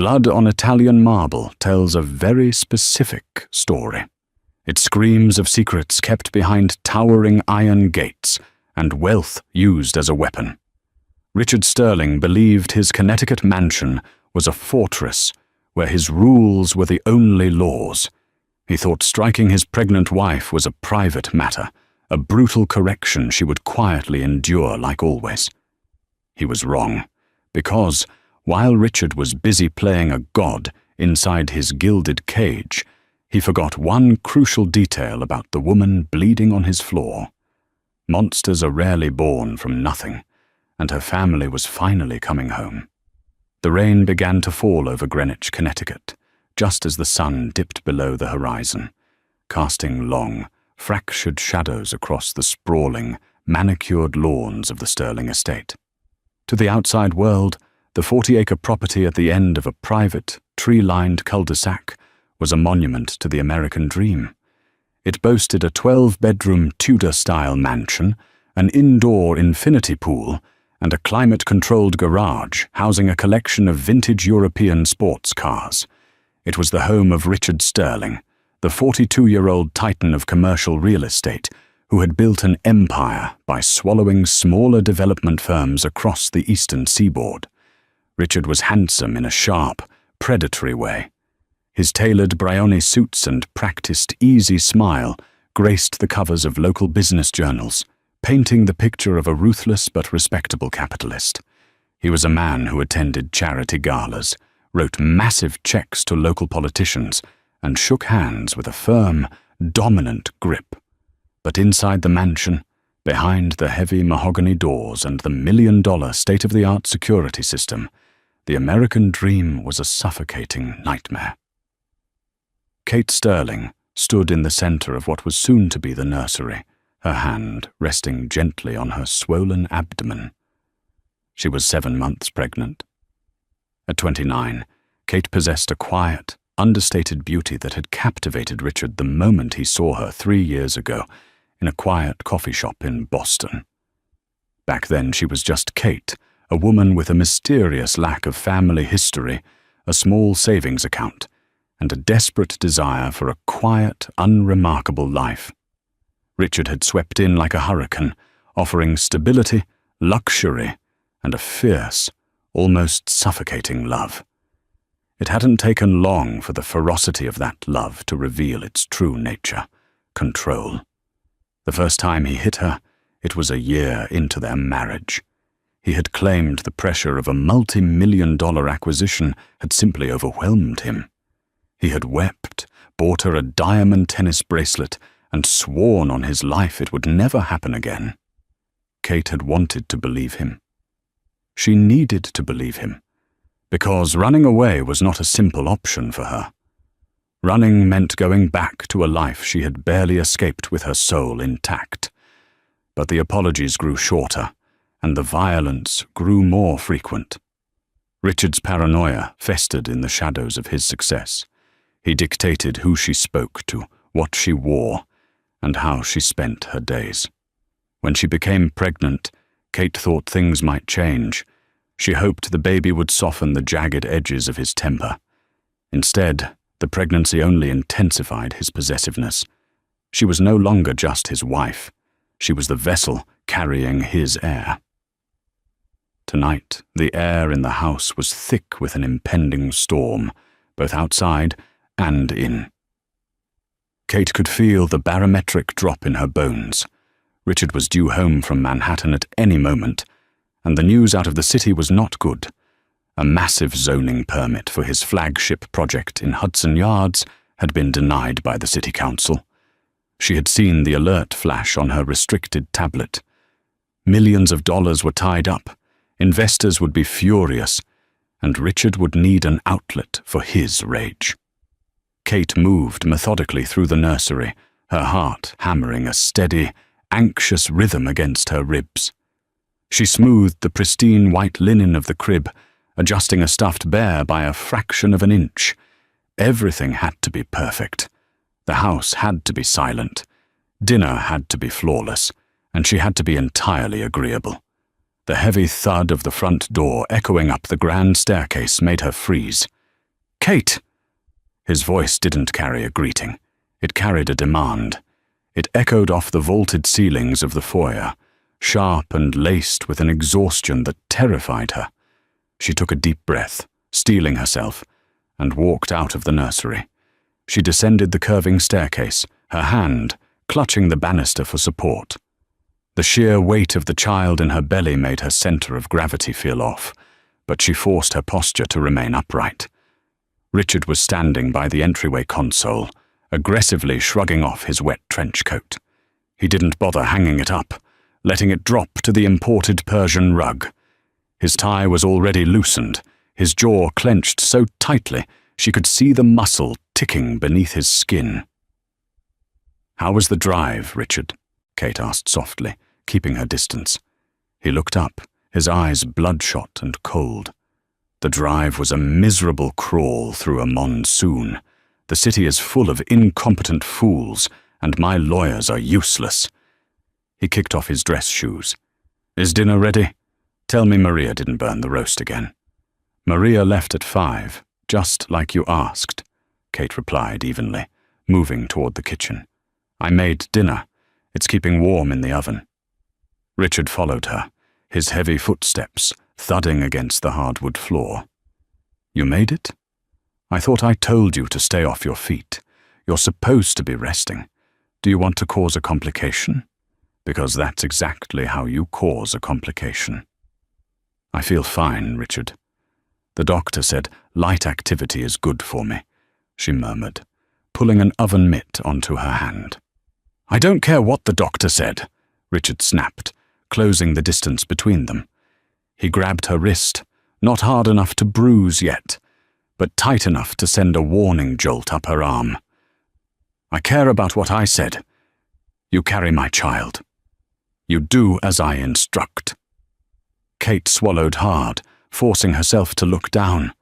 blood on Italian marble tells a very specific story. It screams of secrets kept behind towering iron gates and wealth used as a weapon. Richard Sterling believed his Connecticut mansion was a fortress where his rules were the only laws. He thought striking his pregnant wife was a private matter, a brutal correction she would quietly endure like always. He was wrong, because while Richard was busy playing a god inside his gilded cage, he forgot one crucial detail about the woman bleeding on his floor. Monsters are rarely born from nothing, and her family was finally coming home. The rain began to fall over Greenwich, Connecticut, just as the sun dipped below the horizon, casting long, fractured shadows across the sprawling, manicured lawns of the Sterling estate. To the outside world, the 40-acre property at the end of a private, tree-lined cul-de-sac was a monument to the American dream. It boasted a 12-bedroom Tudor-style mansion, an indoor infinity pool, and a climate-controlled garage housing a collection of vintage European sports cars. It was the home of Richard Sterling, the 42-year-old titan of commercial real estate, who had built an empire by swallowing smaller development firms across the eastern seaboard. Richard was handsome in a sharp, predatory way. His tailored Brioni suits and practiced, easy smile graced the covers of local business journals, painting the picture of a ruthless but respectable capitalist. He was a man who attended charity galas, wrote massive checks to local politicians, and shook hands with a firm, dominant grip. But inside the mansion, behind the heavy mahogany doors and the million-dollar state-of-the-art security system, the American dream was a suffocating nightmare. Kate Sterling stood in the center of what was soon to be the nursery, her hand resting gently on her swollen abdomen. She was 7 months pregnant. At 29, Kate possessed a quiet, understated beauty that had captivated Richard the moment he saw her 3 years ago in a quiet coffee shop in Boston. Back then she was just Kate, a woman with a mysterious lack of family history, a small savings account, and a desperate desire for a quiet, unremarkable life. Richard had swept in like a hurricane, offering stability, luxury, and a fierce, almost suffocating love. It hadn't taken long for the ferocity of that love to reveal its true nature, control. The first time he hit her, it was a year into their marriage. He had claimed the pressure of a multi-million-dollar acquisition had simply overwhelmed him. He had wept, bought her a diamond tennis bracelet, and sworn on his life it would never happen again. Kate had wanted to believe him. She needed to believe him, because running away was not a simple option for her. Running meant going back to a life she had barely escaped with her soul intact. But the apologies grew shorter, and the violence grew more frequent. Richard's paranoia festered in the shadows of his success. He dictated who she spoke to, what she wore, and how she spent her days. When she became pregnant, Kate thought things might change. She hoped the baby would soften the jagged edges of his temper. Instead, the pregnancy only intensified his possessiveness. She was no longer just his wife. She was the vessel carrying his air. Tonight, the air in the house was thick with an impending storm, both outside and in. Kate could feel the barometric drop in her bones. Richard was due home from Manhattan at any moment, and the news out of the city was not good. A massive zoning permit for his flagship project in Hudson Yards had been denied by the city council. She had seen the alert flash on her restricted tablet. Millions of dollars were tied up, investors would be furious, and Richard would need an outlet for his rage. Kate moved methodically through the nursery, her heart hammering a steady, anxious rhythm against her ribs. She smoothed the pristine white linen of the crib, adjusting a stuffed bear by a fraction of an inch. Everything had to be perfect. The house had to be silent. Dinner had to be flawless, and she had to be entirely agreeable. The heavy thud of the front door echoing up the grand staircase made her freeze. Kate! His voice didn't carry a greeting. It carried a demand. It echoed off the vaulted ceilings of the foyer, sharp and laced with an exhaustion that terrified her. She took a deep breath, steeling herself, and walked out of the nursery. She descended the curving staircase, her hand clutching the banister for support. The sheer weight of the child in her belly made her center of gravity feel off, but she forced her posture to remain upright. Richard was standing by the entryway console, aggressively shrugging off his wet trench coat. He didn't bother hanging it up, letting it drop to the imported Persian rug. His tie was already loosened, his jaw clenched so tightly she could see the muscle ticking beneath his skin. "How was the drive, Richard?" Kate asked softly, keeping her distance. He looked up, his eyes bloodshot and cold. The drive was a miserable crawl through a monsoon. The city is full of incompetent fools, and my lawyers are useless. He kicked off his dress shoes. "Is dinner ready? Tell me Maria didn't burn the roast again." "Maria left at 5, just like you asked," Kate replied evenly, moving toward the kitchen. "I made dinner. It's keeping warm in the oven." Richard followed her, his heavy footsteps thudding against the hardwood floor. "You made it? I thought I told you to stay off your feet. You're supposed to be resting. Do you want to cause a complication? Because that's exactly how you cause a complication." "I feel fine, Richard. The doctor said light activity is good for me," she murmured, pulling an oven mitt onto her hand. "I don't care what the doctor said," Richard snapped, closing the distance between them. He grabbed her wrist, not hard enough to bruise yet, but tight enough to send a warning jolt up her arm. "I care about what I said. You carry my child. You do as I instruct." Kate swallowed hard, forcing herself to look down.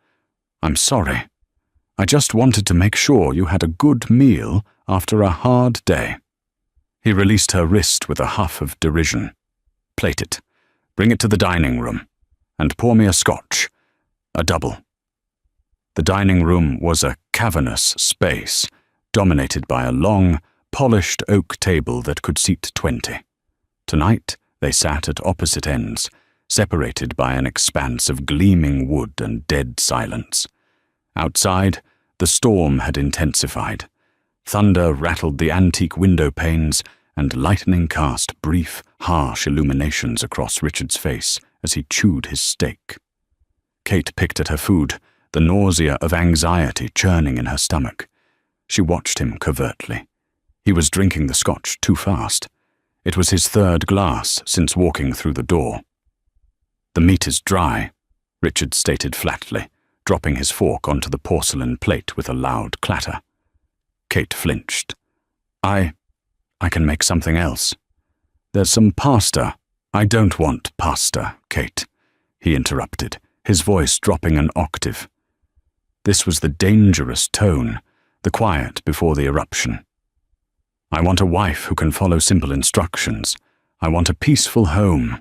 "I'm sorry. I just wanted to make sure you had a good meal after a hard day." He released her wrist with a huff of derision. "Plate it. Bring it to the dining room. And pour me a scotch. A double." The dining room was a cavernous space, dominated by a long, polished oak table that could seat 20. Tonight, they sat at opposite ends, separated by an expanse of gleaming wood and dead silence. Outside, the storm had intensified. Thunder rattled the antique window panes, and lightning cast brief, harsh illuminations across Richard's face as he chewed his steak. Kate picked at her food, the nausea of anxiety churning in her stomach. She watched him covertly. He was drinking the scotch too fast. It was his 3rd glass since walking through the door. "The meat is dry," Richard stated flatly, dropping his fork onto the porcelain plate with a loud clatter. Kate flinched. I can make something else. There's some pasta." "I don't want pasta, Kate," he interrupted, his voice dropping an octave. This was the dangerous tone, the quiet before the eruption. "I want a wife who can follow simple instructions. I want a peaceful home."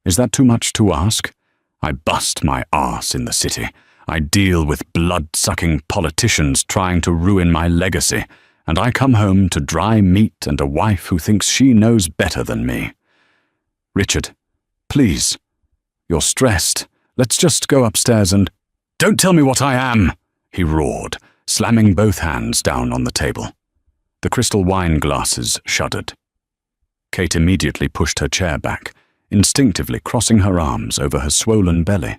"Is that too much to ask? I bust my arse in the city. I deal with blood-sucking politicians trying to ruin my legacy, and I come home to dry meat and a wife who thinks she knows better than me." "Richard, please. You're stressed. Let's just go upstairs and—" "Don't tell me what I am!" he roared, slamming both hands down on the table. The crystal wine glasses shuddered. Kate immediately pushed her chair back, instinctively crossing her arms over her swollen belly.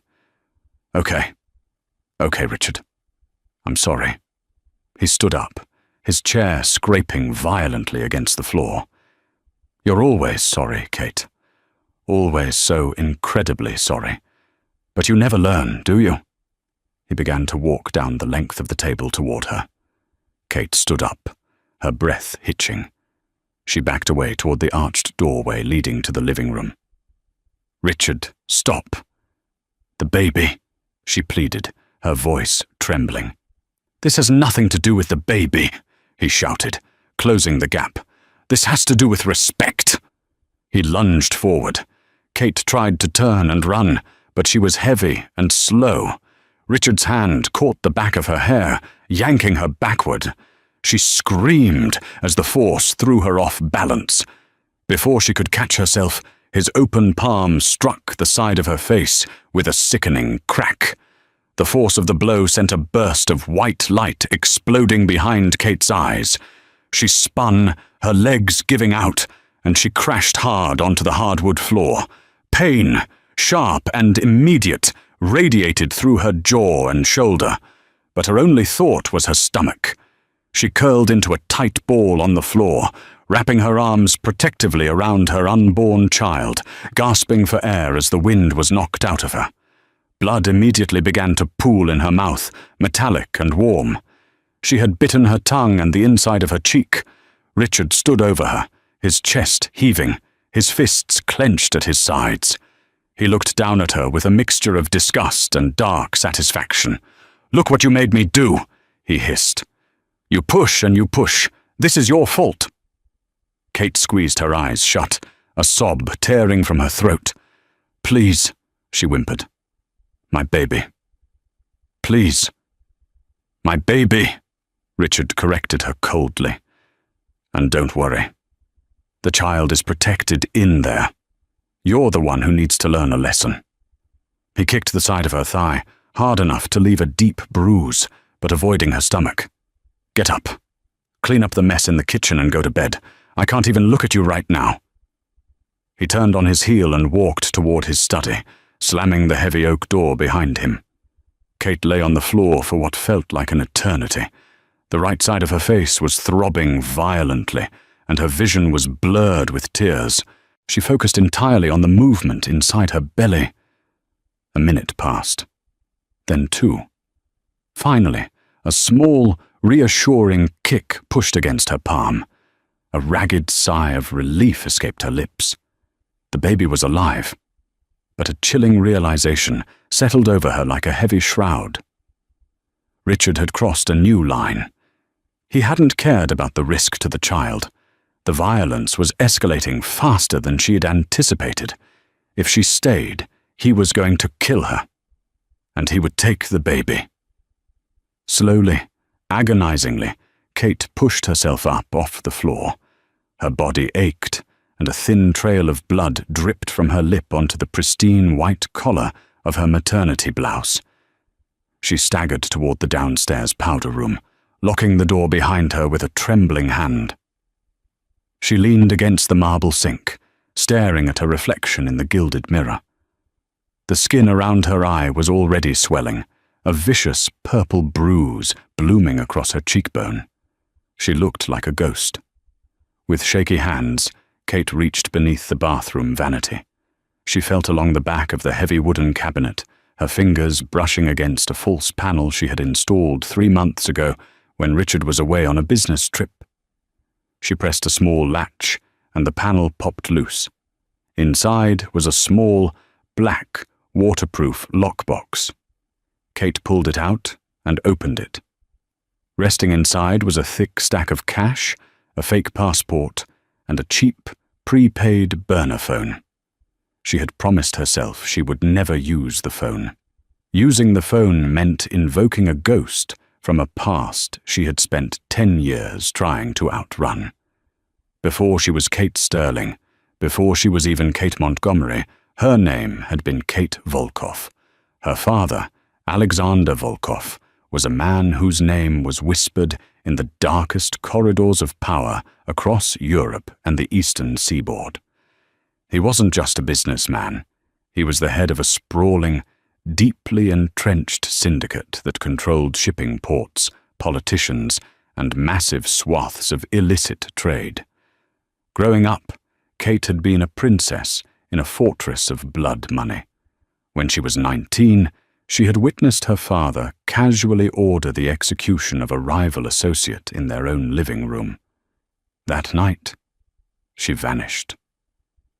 Okay, Richard. I'm sorry." He stood up, his chair scraping violently against the floor. "You're always sorry, Kate. Always so incredibly sorry. But you never learn, do you?" He began to walk down the length of the table toward her. Kate stood up, her breath hitching. She backed away toward the arched doorway leading to the living room. "Richard, stop." "The baby," she pleaded, her voice trembling. "This has nothing to do with the baby," he shouted, closing the gap. "This has to do with respect." He lunged forward. Kate tried to turn and run, but she was heavy and slow. Richard's hand caught the back of her hair, yanking her backward. She screamed as the force threw her off balance. Before she could catch herself, his open palm struck the side of her face with a sickening crack. The force of the blow sent a burst of white light exploding behind Kate's eyes. She spun, her legs giving out, and she crashed hard onto the hardwood floor. Pain, sharp and immediate, radiated through her jaw and shoulder, but her only thought was her stomach. She curled into a tight ball on the floor, wrapping her arms protectively around her unborn child, gasping for air as the wind was knocked out of her. Blood immediately began to pool in her mouth, metallic and warm. She had bitten her tongue and the inside of her cheek. Richard stood over her, his chest heaving, his fists clenched at his sides. He looked down at her with a mixture of disgust and dark satisfaction. "Look what you made me do," he hissed. "You push and you push. This is your fault." Kate squeezed her eyes shut, a sob tearing from her throat. "Please," she whimpered. "My baby. Please." "My baby," Richard corrected her coldly. "And don't worry. The child is protected in there. You're the one who needs to learn a lesson." He kicked the side of her thigh, hard enough to leave a deep bruise, but avoiding her stomach. "Get up. Clean up the mess in the kitchen and go to bed. I can't even look at you right now." He turned on his heel and walked toward his study, slamming the heavy oak door behind him. Kate lay on the floor for what felt like an eternity. The right side of her face was throbbing violently, and her vision was blurred with tears. She focused entirely on the movement inside her belly. A minute passed. Then 2. Finally, a small, reassuring kick pushed against her palm. A ragged sigh of relief escaped her lips. The baby was alive, but a chilling realization settled over her like a heavy shroud. Richard had crossed a new line. He hadn't cared about the risk to the child. The violence was escalating faster than she had anticipated. If she stayed, he was going to kill her. And he would take the baby. Slowly, agonizingly, Kate pushed herself up off the floor. Her body ached, and a thin trail of blood dripped from her lip onto the pristine white collar of her maternity blouse. She staggered toward the downstairs powder room, locking the door behind her with a trembling hand. She leaned against the marble sink, staring at her reflection in the gilded mirror. The skin around her eye was already swelling, a vicious purple bruise blooming across her cheekbone. She looked like a ghost. With shaky hands, Kate reached beneath the bathroom vanity. She felt along the back of the heavy wooden cabinet, her fingers brushing against a false panel she had installed 3 months ago when Richard was away on a business trip. She pressed a small latch, and the panel popped loose. Inside was a small, black, waterproof lockbox. Kate pulled it out and opened it. Resting inside was a thick stack of cash, a fake passport, and a cheap, prepaid burner phone. She had promised herself she would never use the phone. Using the phone meant invoking a ghost from a past she had spent 10 years trying to outrun. Before she was Kate Sterling, before she was even Kate Montgomery, her name had been Kate Volkoff. Her father, Alexander Volkoff, was a man whose name was whispered in the darkest corridors of power across Europe and the eastern seaboard. He wasn't just a businessman. He was the head of a sprawling, deeply entrenched syndicate that controlled shipping ports, politicians, and massive swaths of illicit trade. Growing up, Kate had been a princess in a fortress of blood money. When she was 19, she had witnessed her father casually order the execution of a rival associate in their own living room. That night, she vanished.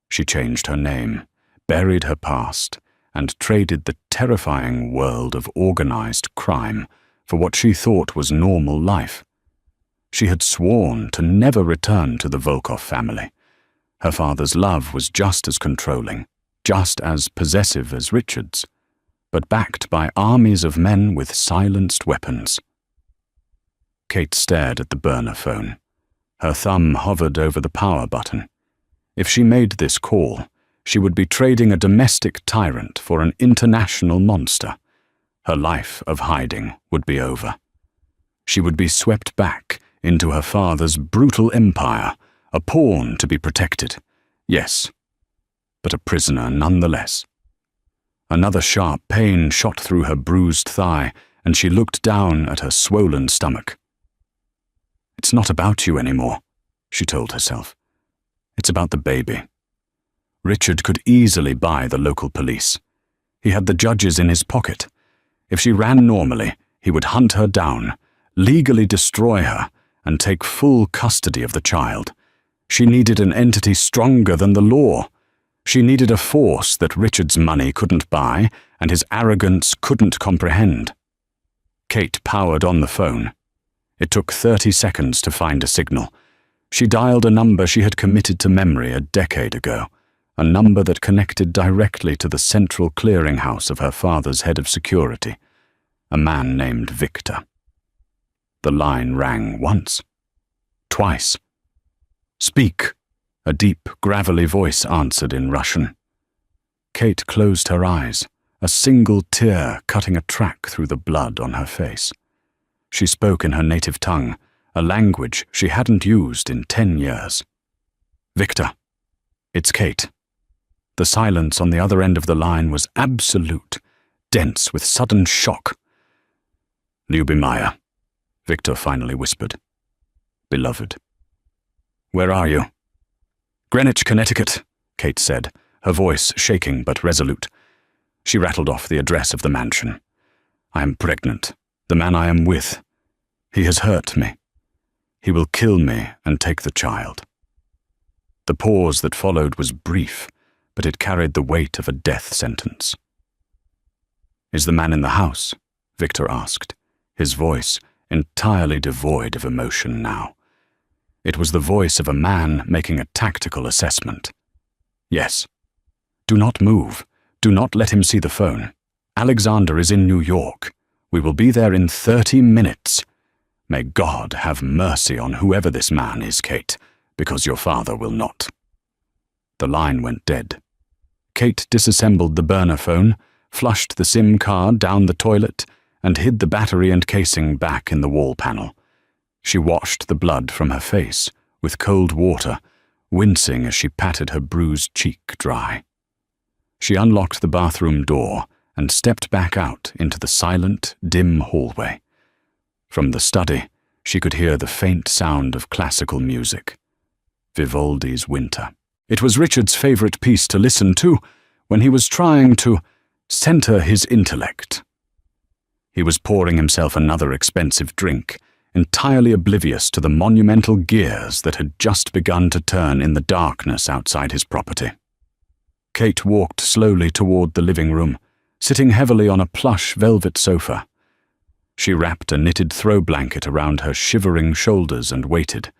She changed her name, buried her past, and traded the terrifying world of organized crime for what she thought was normal life. She had sworn to never return to the Volkoff family. Her father's love was just as controlling, just as possessive as Richard's. but backed by armies of men with silenced weapons. Kate stared at the burner phone. Her thumb hovered over the power button. If she made this call, she would be trading a domestic tyrant for an international monster. Her life of hiding would be over. She would be swept back into her father's brutal empire, a pawn to be protected. Yes, but a prisoner nonetheless. Another sharp pain shot through her bruised thigh, and she looked down at her swollen stomach. "It's not about you anymore," she told herself. "It's about the baby." Richard could easily buy the local police. He had the judges in his pocket. If she ran normally, he would hunt her down, legally destroy her, and take full custody of the child. She needed an entity stronger than the law. She needed a force that Richard's money couldn't buy and his arrogance couldn't comprehend. Kate powered on the phone. It took 30 seconds to find a signal. She dialed a number she had committed to memory a decade ago, a number that connected directly to the central clearinghouse of her father's head of security, a man named Victor. The line rang once, twice. "Speak," a deep, gravelly voice answered in Russian. Kate closed her eyes, a single tear cutting a track through the blood on her face. She spoke in her native tongue, a language she hadn't used in 10 years. "Victor, it's Kate." The silence on the other end of the line was absolute, dense with sudden shock. "Lyubimaya," Victor finally whispered. "Beloved." "Where are you?" "Greenwich, Connecticut," Kate said, her voice shaking but resolute. She rattled off the address of the mansion. "I am pregnant. The man I am with. He has hurt me. He will kill me and take the child." The pause that followed was brief, but it carried the weight of a death sentence. "Is the man in the house?" Victor asked, his voice entirely devoid of emotion now. It was the voice of a man making a tactical assessment. "Yes. Do not move. Do not let him see the phone. Alexander is in New York. We will be there in 30 minutes. May God have mercy on whoever this man is, Kate, because your father will not." The line went dead. Kate disassembled the burner phone, flushed the SIM card down the toilet, and hid the battery and casing back in the wall panel. She washed the blood from her face with cold water, wincing as she patted her bruised cheek dry. She unlocked the bathroom door and stepped back out into the silent, dim hallway. From the study, she could hear the faint sound of classical music. Vivaldi's Winter. It was Richard's favorite piece to listen to when he was trying to center his intellect. He was pouring himself another expensive drink, entirely oblivious to the monumental gears that had just begun to turn in the darkness outside his property. Kate walked slowly toward the living room, sitting heavily on a plush velvet sofa. She wrapped a knitted throw blanket around her shivering shoulders and waited.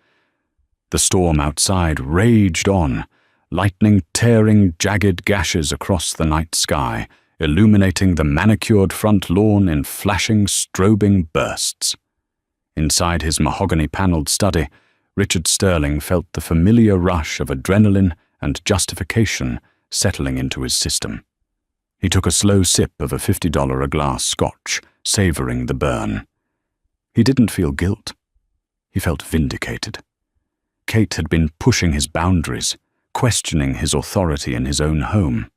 The storm outside raged on, lightning tearing jagged gashes across the night sky, illuminating the manicured front lawn in flashing, strobing bursts. Inside his mahogany-paneled study, Richard Sterling felt the familiar rush of adrenaline and justification settling into his system. He took a slow sip of a $50-a-glass scotch, savoring the burn. He didn't feel guilt. He felt vindicated. Kate had been pushing his boundaries, questioning his authority in his own home.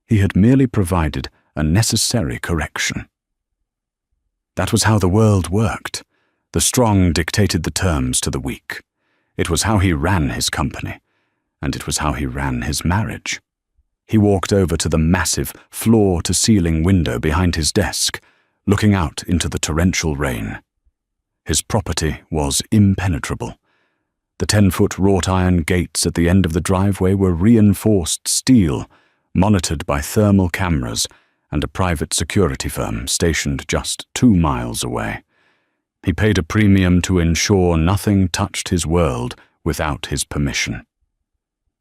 He had merely provided a necessary correction. That was how the world worked. The strong dictated the terms to the weak. It was how he ran his company, and it was how he ran his marriage. He walked over to the massive, floor-to-ceiling window behind his desk, looking out into the torrential rain. His property was impenetrable. The 10-foot wrought-iron gates at the end of the driveway were reinforced steel, monitored by thermal cameras and a private security firm stationed just 2 miles away. He paid a premium to ensure nothing touched his world without his permission.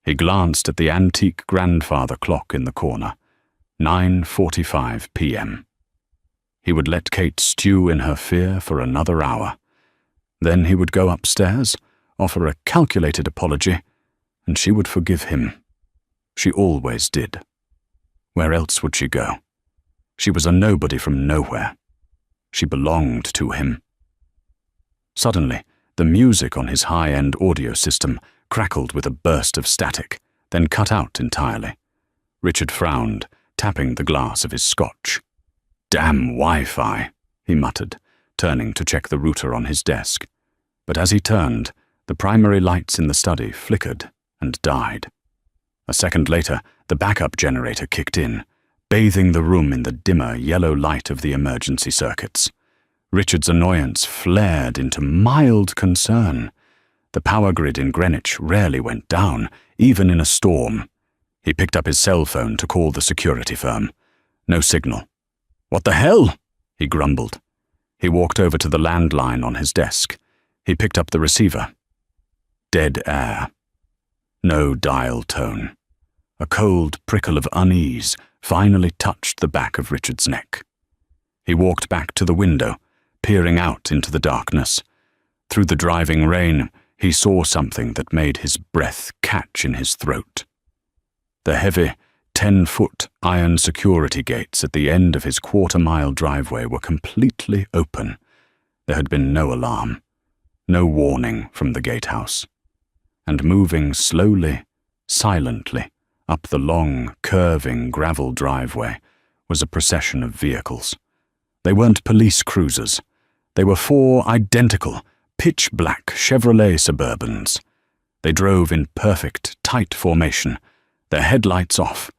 He glanced at the antique grandfather clock in the corner. 9:45 p.m. He would let Kate stew in her fear for another hour. Then he would go upstairs, offer a calculated apology, and she would forgive him. She always did. Where else would she go? She was a nobody from nowhere. She belonged to him. Suddenly, the music on his high-end audio system crackled with a burst of static, then cut out entirely. Richard frowned, tapping the glass of his scotch. "Damn Wi-Fi," he muttered, turning to check the router on his desk. But as he turned, the primary lights in the study flickered and died. A second later, the backup generator kicked in, bathing the room in the dimmer yellow light of the emergency circuits. Richard's annoyance flared into mild concern. The power grid in Greenwich rarely went down, even in a storm. He picked up his cell phone to call the security firm. No signal. "What the hell?" he grumbled. He walked over to the landline on his desk. He picked up the receiver. Dead air. No dial tone. A cold prickle of unease finally touched the back of Richard's neck. He walked back to the window, peering out into the darkness. Through the driving rain, he saw something that made his breath catch in his throat. The heavy, 10-foot iron security gates at the end of his quarter-mile driveway were completely open. There had been no alarm, no warning from the gatehouse. And moving slowly, silently, up the long, curving gravel driveway was a procession of vehicles. They weren't police cruisers. They were 4 identical, pitch-black Chevrolet Suburbans. They drove in perfect, tight formation, their headlights off.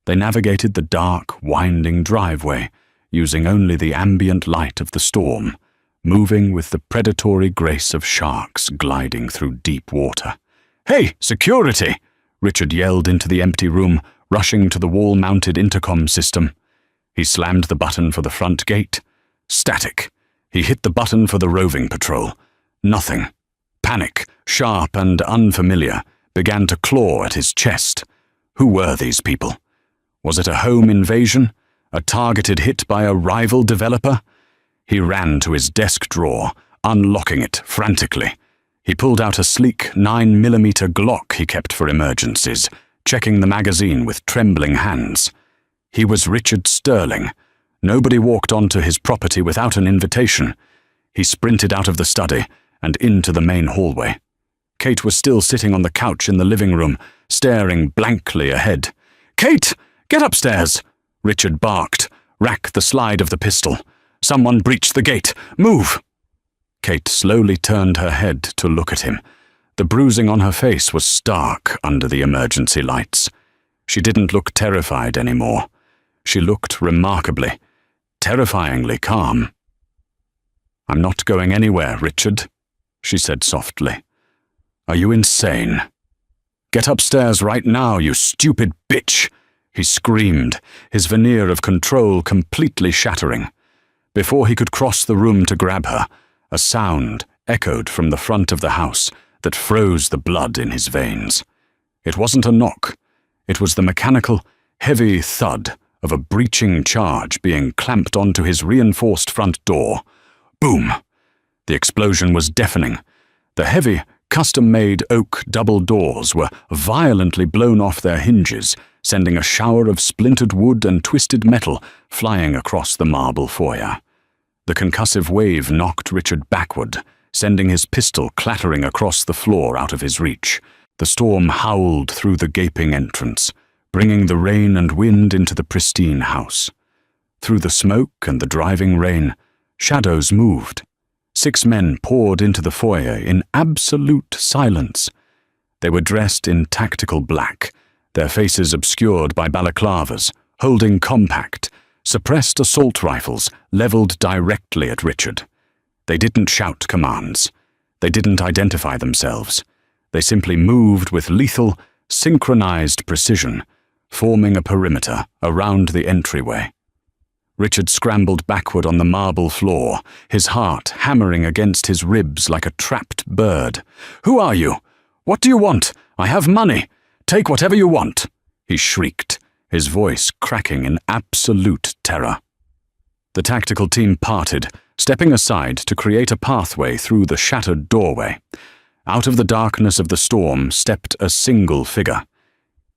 They navigated the dark, winding driveway, using only the ambient light of the storm, moving with the predatory grace of sharks gliding through deep water. "Hey, security!" Richard yelled into the empty room, rushing to the wall-mounted intercom system. He slammed the button for the front gate. Static. He hit the button for the roving patrol. Nothing. Panic, sharp and unfamiliar, began to claw at his chest. Who were these people? Was it a home invasion? A targeted hit by a rival developer? He ran to his desk drawer, unlocking it frantically. He pulled out a sleek 9mm Glock he kept for emergencies, checking the magazine with trembling hands. He was Richard Sterling. Nobody walked onto his property without an invitation. He sprinted out of the study and into the main hallway. Kate was still sitting on the couch in the living room, staring blankly ahead. "Kate, get upstairs!" Richard barked. "Rack the slide of the pistol. Someone breached the gate. Move!" Kate slowly turned her head to look at him. The bruising on her face was stark under the emergency lights. She didn't look terrified anymore. She looked remarkably, terrifyingly calm. "I'm not going anywhere, Richard," she said softly. "Are you insane? Get upstairs right now, you stupid bitch!" he screamed, his veneer of control completely shattering. Before he could cross the room to grab her, a sound echoed from the front of the house that froze the blood in his veins. It wasn't a knock. It was the mechanical, heavy thud of a breaching charge being clamped onto his reinforced front door. Boom! The explosion was deafening. The heavy, custom-made oak double doors were violently blown off their hinges, sending a shower of splintered wood and twisted metal flying across the marble foyer. The concussive wave knocked Richard backward, sending his pistol clattering across the floor out of his reach. The storm howled through the gaping entrance, bringing the rain and wind into the pristine house. Through the smoke and the driving rain, shadows moved. 6 men poured into the foyer in absolute silence. They were dressed in tactical black, their faces obscured by balaclavas, holding compact, suppressed assault rifles leveled directly at Richard. They didn't shout commands. They didn't identify themselves. They simply moved with lethal, synchronized precision, forming a perimeter around the entryway. Richard scrambled backward on the marble floor, his heart hammering against his ribs like a trapped bird. "Who are you? What do you want? I have money. Take whatever you want," he shrieked, his voice cracking in absolute terror. The tactical team parted, stepping aside to create a pathway through the shattered doorway. Out of the darkness of the storm stepped a single figure.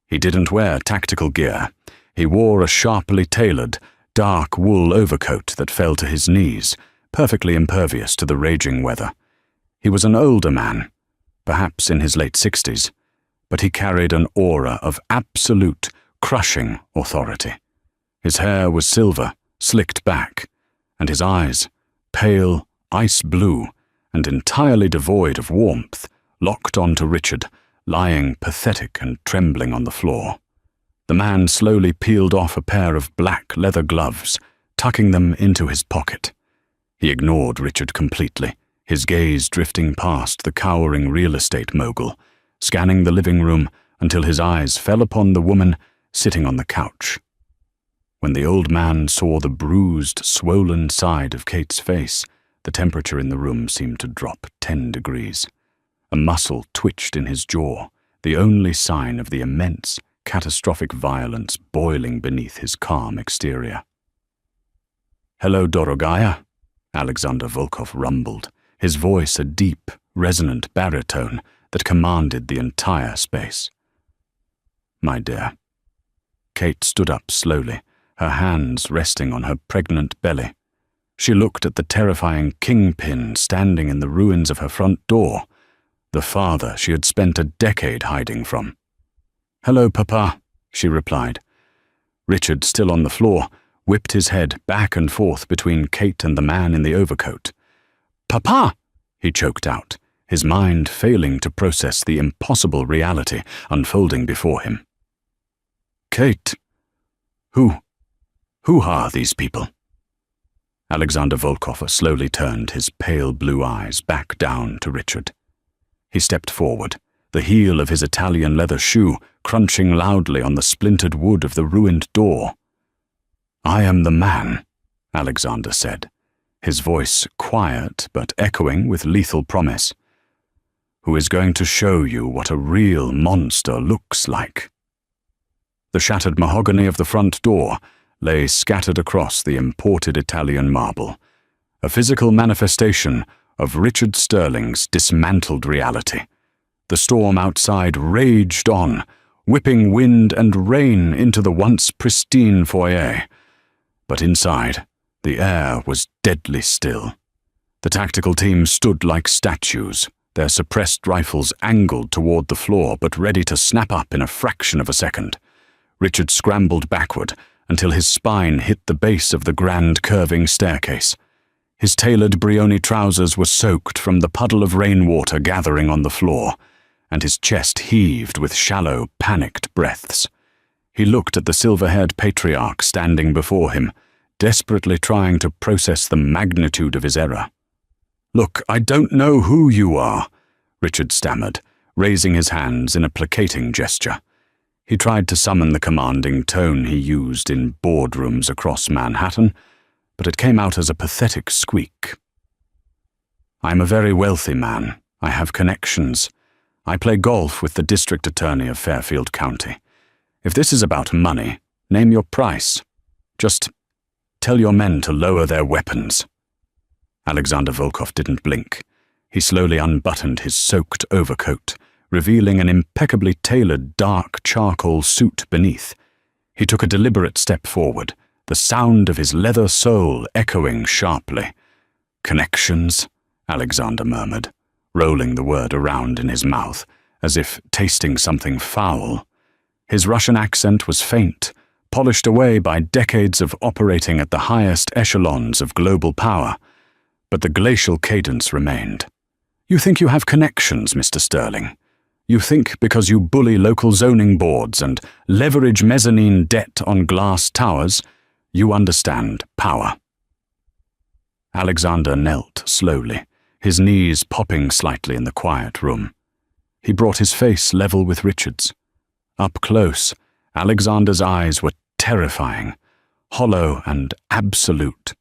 He didn't wear tactical gear. He wore a sharply tailored, dark wool overcoat that fell to his knees, perfectly impervious to the raging weather. He was an older man, perhaps in his late 60s, but he carried an aura of absolute, crushing authority. His hair was silver, slicked back, and his eyes, pale, ice blue, and entirely devoid of warmth, locked onto Richard, lying pathetic and trembling on the floor. The man slowly peeled off a pair of black leather gloves, tucking them into his pocket. He ignored Richard completely, his gaze drifting past the cowering real estate mogul, scanning the living room until his eyes fell upon the woman sitting on the couch. When the old man saw the bruised, swollen side of Kate's face, the temperature in the room seemed to drop 10 degrees. A muscle twitched in his jaw, the only sign of the immense, catastrophic violence boiling beneath his calm exterior. "Hello, Dorogaya," Alexander Volkov rumbled, his voice a deep, resonant baritone that commanded the entire space. "My dear." Kate stood up slowly, her hands resting on her pregnant belly. She looked at the terrifying kingpin standing in the ruins of her front door, the father she had spent a decade hiding from. "Hello, Papa," she replied. Richard, still on the floor, whipped his head back and forth between Kate and the man in the overcoat. "Papa!" he choked out, his mind failing to process the impossible reality unfolding before him. "Kate, who are these people?" Alexander Volkov slowly turned his pale blue eyes back down to Richard. He stepped forward, the heel of his Italian leather shoe crunching loudly on the splintered wood of the ruined door. "I am the man," Alexander said, his voice quiet but echoing with lethal promise, "who is going to show you what a real monster looks like." The shattered mahogany of the front door lay scattered across the imported Italian marble, a physical manifestation of Richard Sterling's dismantled reality. The storm outside raged on, whipping wind and rain into the once pristine foyer. But inside, the air was deadly still. The tactical team stood like statues, their suppressed rifles angled toward the floor but ready to snap up in a fraction of a second. Richard scrambled backward until his spine hit the base of the grand curving staircase. His tailored Brioni trousers were soaked from the puddle of rainwater gathering on the floor, and his chest heaved with shallow, panicked breaths. He looked at the silver-haired patriarch standing before him, desperately trying to process the magnitude of his error. "Look, I don't know who you are," Richard stammered, raising his hands in a placating gesture. He tried to summon the commanding tone he used in boardrooms across Manhattan, but it came out as a pathetic squeak. "I'm a very wealthy man. I have connections. I play golf with the district attorney of Fairfield County. If this is about money, name your price. Just tell your men to lower their weapons." Alexander Volkov didn't blink. He slowly unbuttoned his soaked overcoat, revealing an impeccably tailored dark charcoal suit beneath. He took a deliberate step forward, the sound of his leather sole echoing sharply. "Connections," Alexander murmured, rolling the word around in his mouth, as if tasting something foul. His Russian accent was faint, polished away by decades of operating at the highest echelons of global power, but the glacial cadence remained. "You think you have connections, Mr. Sterling. You think because you bully local zoning boards and leverage mezzanine debt on glass towers, you understand power." Alexander knelt slowly, his knees popping slightly in the quiet room. He brought his face level with Richard's. Up close, Alexander's eyes were terrifying, hollow and absolute.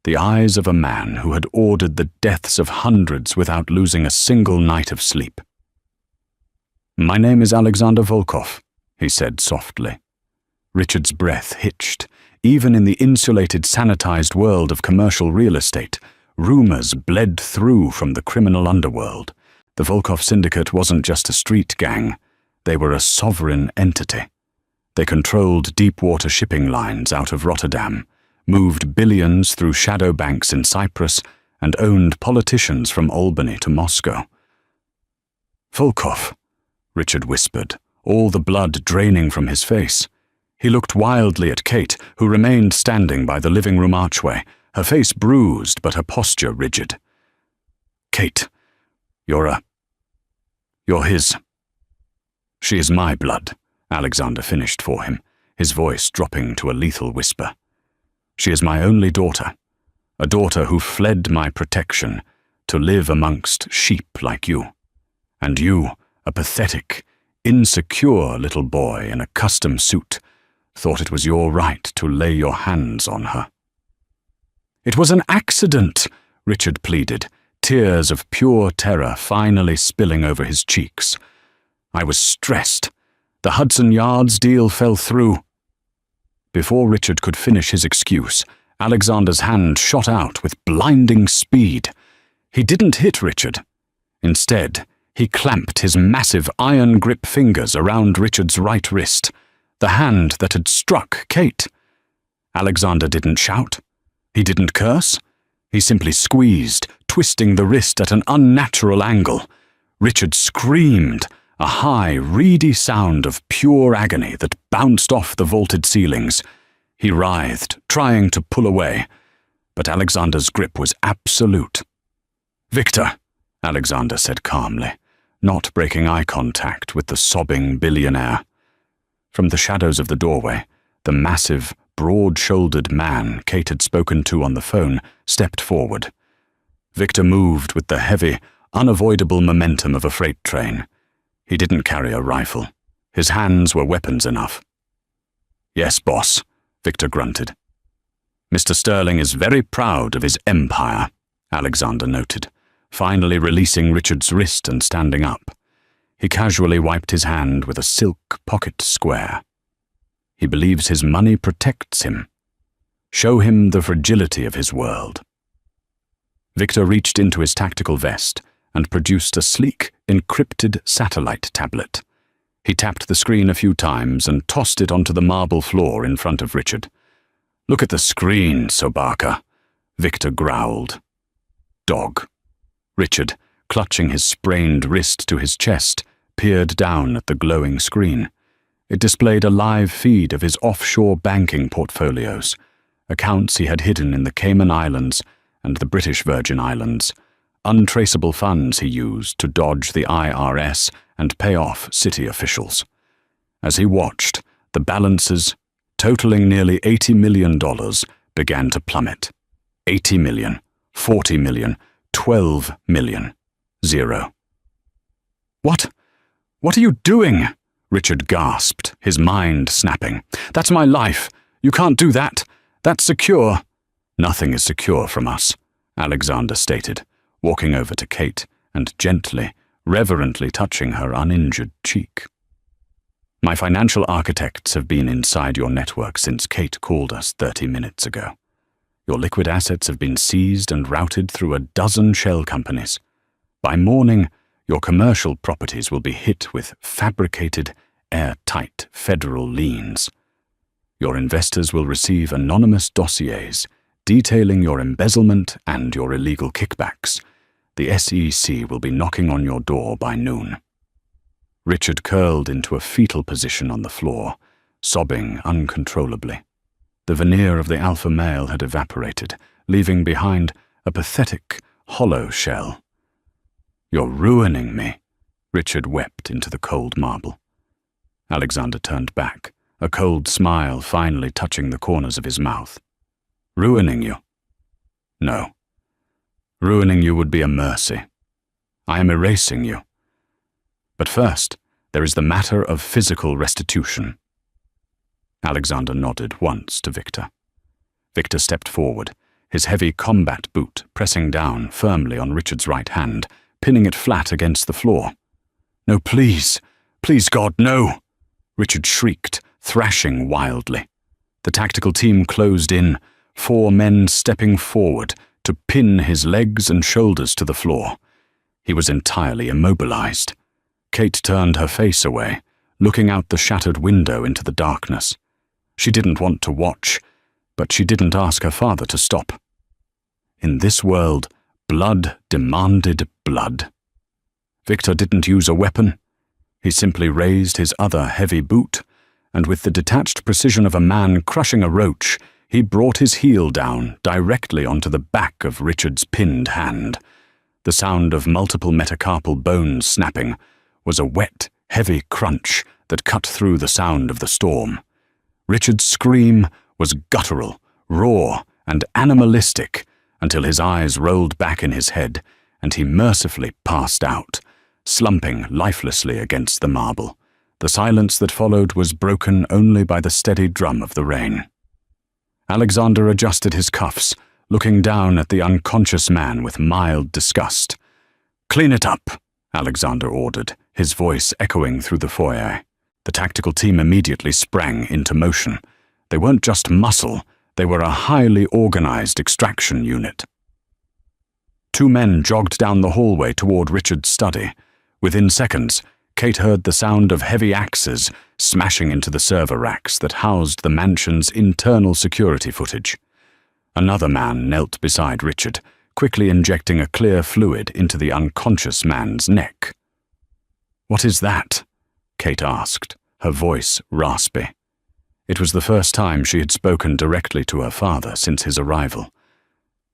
The eyes of a man who had ordered the deaths of hundreds without losing a single night of sleep. "My name is Alexander Volkov," he said softly. Richard's breath hitched. Even in the insulated, sanitized world of commercial real estate, rumors bled through from the criminal underworld. The Volkov Syndicate wasn't just a street gang. They were a sovereign entity. They controlled deep-water shipping lines out of Rotterdam, moved billions through shadow banks in Cyprus, and owned politicians from Albany to Moscow. "Volkov," Richard whispered, all the blood draining from his face. He looked wildly at Kate, who remained standing by the living room archway, her face bruised but her posture rigid. "Kate, you're his." "She is my blood," Alexander finished for him, his voice dropping to a lethal whisper. "She is my only daughter, a daughter who fled my protection to live amongst sheep like you. And you, a pathetic, insecure little boy in a custom suit, thought it was your right to lay your hands on her." "It was an accident," Richard pleaded, tears of pure terror finally spilling over his cheeks. "I was stressed. The Hudson Yards deal fell through." Before Richard could finish his excuse, Alexander's hand shot out with blinding speed. He didn't hit Richard. Instead, he clamped his massive iron-grip fingers around Richard's right wrist, the hand that had struck Kate. Alexander didn't shout. He didn't curse. He simply squeezed, twisting the wrist at an unnatural angle. Richard screamed, a high, reedy sound of pure agony that bounced off the vaulted ceilings. He writhed, trying to pull away, but Alexander's grip was absolute. "Victor," Alexander said calmly, not breaking eye contact with the sobbing billionaire. From the shadows of the doorway, the massive, broad-shouldered man Kate had spoken to on the phone stepped forward. Victor moved with the heavy, unavoidable momentum of a freight train. He didn't carry a rifle. His hands were weapons enough. "Yes, boss," Victor grunted. "Mr. Sterling is very proud of his empire," Alexander noted, finally releasing Richard's wrist and standing up. He casually wiped his hand with a silk pocket square. "He believes his money protects him. Show him the fragility of his world." Victor reached into his tactical vest and produced a sleek, encrypted satellite tablet. He tapped the screen a few times and tossed it onto the marble floor in front of Richard. "Look at the screen, Sobaka," Victor growled. "Dog." Richard, clutching his sprained wrist to his chest, peered down at the glowing screen. It displayed a live feed of his offshore banking portfolios, accounts he had hidden in the Cayman Islands and the British Virgin Islands, untraceable funds he used to dodge the IRS and pay off city officials. As he watched, the balances, totaling nearly $80 million, began to plummet. 80 million, 40 million, 12 million, 0. What are you doing?" Richard gasped, his mind snapping. "That's my life. You can't do that. That's secure." "Nothing is secure from us," Alexander stated, walking over to Kate and gently, reverently touching her uninjured cheek. "My financial architects have been inside your network since Kate called us 30 minutes ago. Your liquid assets have been seized and routed through a dozen shell companies. By morning, your commercial properties will be hit with fabricated, airtight federal liens. Your investors will receive anonymous dossiers detailing your embezzlement and your illegal kickbacks. The SEC will be knocking on your door by noon." Richard curled into a fetal position on the floor, sobbing uncontrollably. The veneer of the alpha male had evaporated, leaving behind a pathetic, hollow shell. "You're ruining me," Richard wept into the cold marble. Alexander turned back, a cold smile finally touching the corners of his mouth. "Ruining you? No. Ruining you would be a mercy. I am erasing you. But first, there is the matter of physical restitution." Alexander nodded once to Victor. Victor stepped forward, his heavy combat boot pressing down firmly on Richard's right hand, pinning it flat against the floor. "No, please! Please, God, no!" Richard shrieked, thrashing wildly. The tactical team closed in, 4 men stepping forward to pin his legs and shoulders to the floor. He was entirely immobilized. Kate turned her face away, looking out the shattered window into the darkness. She didn't want to watch, but she didn't ask her father to stop. In this world, blood demanded blood. Victor didn't use a weapon. He simply raised his other heavy boot, and with the detached precision of a man crushing a roach, he brought his heel down directly onto the back of Richard's pinned hand. The sound of multiple metacarpal bones snapping was a wet, heavy crunch that cut through the sound of the storm. Richard's scream was guttural, raw, and animalistic until his eyes rolled back in his head and he mercifully passed out, slumping lifelessly against the marble. The silence that followed was broken only by the steady drum of the rain. Alexander adjusted his cuffs, looking down at the unconscious man with mild disgust. "Clean it up," Alexander ordered, his voice echoing through the foyer. The tactical team immediately sprang into motion. They weren't just muscle, they were a highly organized extraction unit. 2 men jogged down the hallway toward Richard's study. Within seconds, Kate heard the sound of heavy axes smashing into the server racks that housed the mansion's internal security footage. Another man knelt beside Richard, quickly injecting a clear fluid into the unconscious man's neck. "What is that?" Kate asked, her voice raspy. It was the first time she had spoken directly to her father since his arrival.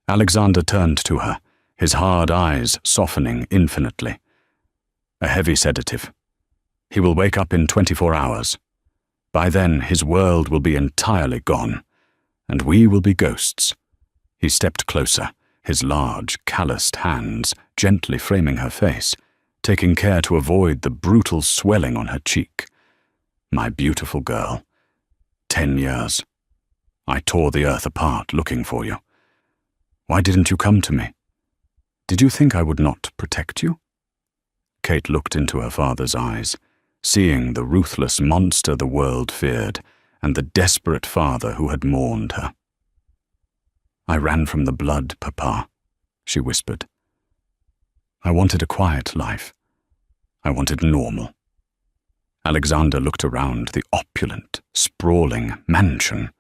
Alexander turned to her, his hard eyes softening infinitely. "A heavy sedative. He will wake up in 24 hours. By then, his world will be entirely gone, and we will be ghosts." He stepped closer, his large, calloused hands gently framing her face, taking care to avoid the brutal swelling on her cheek. "My beautiful girl. 10 years. I tore the earth apart looking for you. Why didn't you come to me? Did you think I would not protect you?" Kate looked into her father's eyes, seeing the ruthless monster the world feared and the desperate father who had mourned her. "I ran from the blood, Papa," she whispered. "I wanted a quiet life. I wanted normal." Alexander looked around the opulent, sprawling mansion,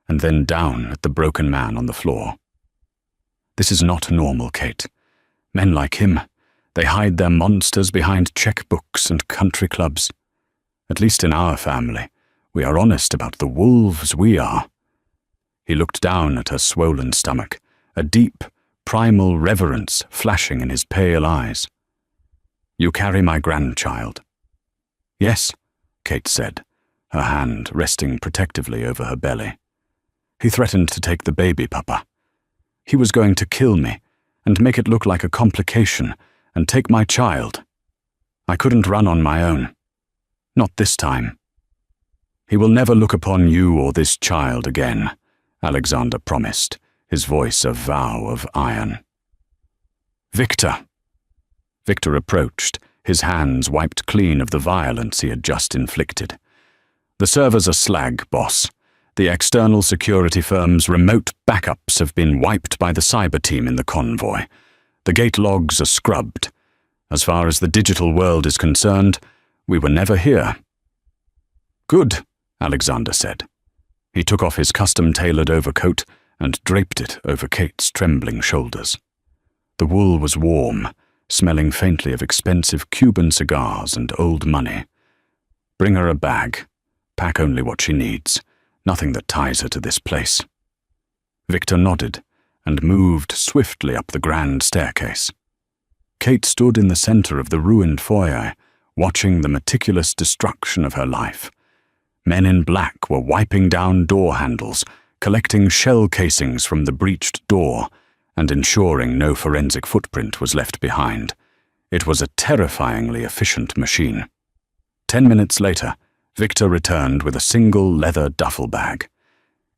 and then down at the broken man on the floor. "This is not normal, Kate. Men like him, they hide their monsters behind checkbooks and country clubs. At least in our family, we are honest about the wolves we are." He looked down at her swollen stomach, a deep, primal reverence flashing in his pale eyes. "You carry my grandchild." "Yes," Kate said, her hand resting protectively over her belly. "He threatened to take the baby, Papa. He was going to kill me and make it look like a complication and take my child. I couldn't run on my own. Not this time." "He will never look upon you or this child again," Alexander promised, his voice a vow of iron. "Victor." Victor approached, his hands wiped clean of the violence he had just inflicted. "The servers are slag, boss. The external security firm's remote backups have been wiped by the cyber team in the Convoy. The gate logs are scrubbed. As far as the digital world is concerned, we were never here." "Good," Alexander said. He took off his custom-tailored overcoat and draped it over Kate's trembling shoulders. The wool was warm, smelling faintly of expensive Cuban cigars and old money. "Bring her a bag. Pack only what she needs. Nothing that ties her to this place." Victor nodded and moved swiftly up the grand staircase. Kate stood in the center of the ruined foyer, watching the meticulous destruction of her life. Men in black were wiping down door handles, collecting shell casings from the breached door, and ensuring no forensic footprint was left behind. It was a terrifyingly efficient machine. 10 minutes later, Victor returned with a single leather duffel bag.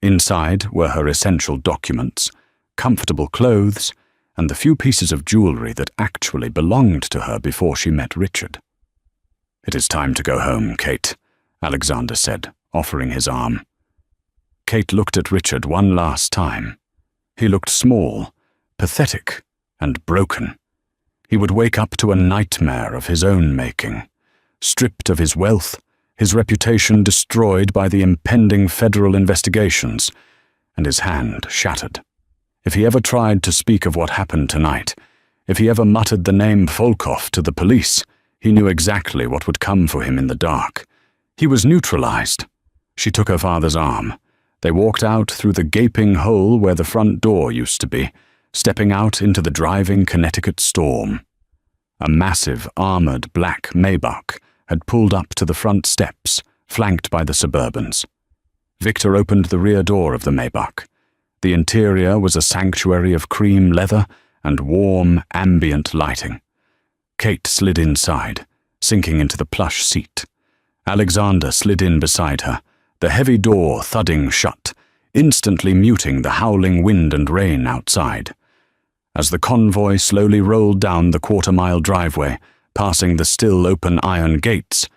Inside were her essential documents, comfortable clothes, and the few pieces of jewelry that actually belonged to her before she met Richard. "It is time to go home, Kate," Alexander said, offering his arm. Kate looked at Richard one last time. He looked small, pathetic, and broken. He would wake up to a nightmare of his own making, stripped of his wealth, his reputation destroyed by the impending federal investigations, and his hand shattered. If he ever tried to speak of what happened tonight, if he ever muttered the name Volkov to the police, he knew exactly what would come for him in the dark. He was neutralized. She took her father's arm. They walked out through the gaping hole where the front door used to be, stepping out into the driving Connecticut storm. A massive, armored black Maybach had pulled up to the front steps, flanked by the Suburbans. Victor opened the rear door of the Maybach. The interior was a sanctuary of cream leather and warm, ambient lighting. Kate slid inside, sinking into the plush seat. Alexander slid in beside her, the heavy door thudding shut, instantly muting the howling wind and rain outside. As the convoy slowly rolled down the quarter-mile driveway, passing the still open iron gates,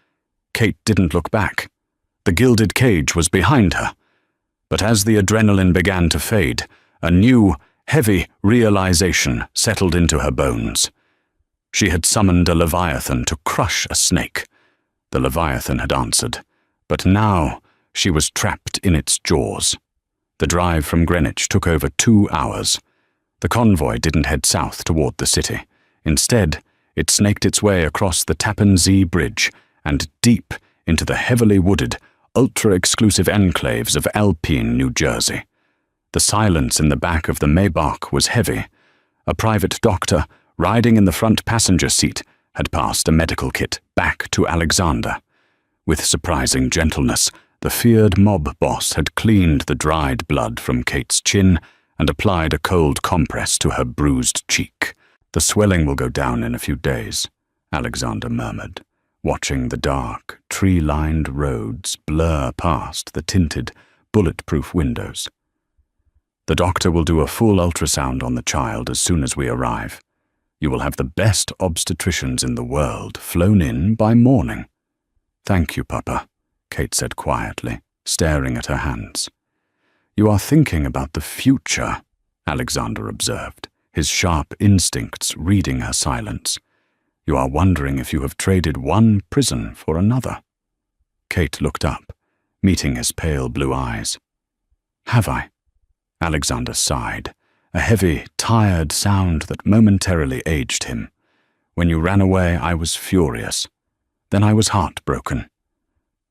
Kate didn't look back. The gilded cage was behind her. But as the adrenaline began to fade, a new, heavy realization settled into her bones. She had summoned a leviathan to crush a snake. The leviathan had answered, but now she was trapped in its jaws. The drive from Greenwich took over 2 hours. The convoy didn't head south toward the city. Instead, it snaked its way across the Tappan Zee Bridge and deep into the heavily wooded, ultra-exclusive enclaves of Alpine, New Jersey. The silence in the back of the Maybach was heavy. A private doctor, riding in the front passenger seat, had passed a medical kit back to Alexander. With surprising gentleness, the feared mob boss had cleaned the dried blood from Kate's chin and applied a cold compress to her bruised cheek. "The swelling will go down in a few days," Alexander murmured, watching the dark, tree-lined roads blur past the tinted, bulletproof windows. "The doctor will do a full ultrasound on the child as soon as we arrive. You will have the best obstetricians in the world flown in by morning." "Thank you, Papa," Kate said quietly, staring at her hands. "You are thinking about the future," Alexander observed, his sharp instincts reading her silence. "You are wondering if you have traded one prison for another." Kate looked up, meeting his pale blue eyes. "Have I?" Alexander sighed, a heavy, tired sound that momentarily aged him. "When you ran away, I was furious. Then I was heartbroken.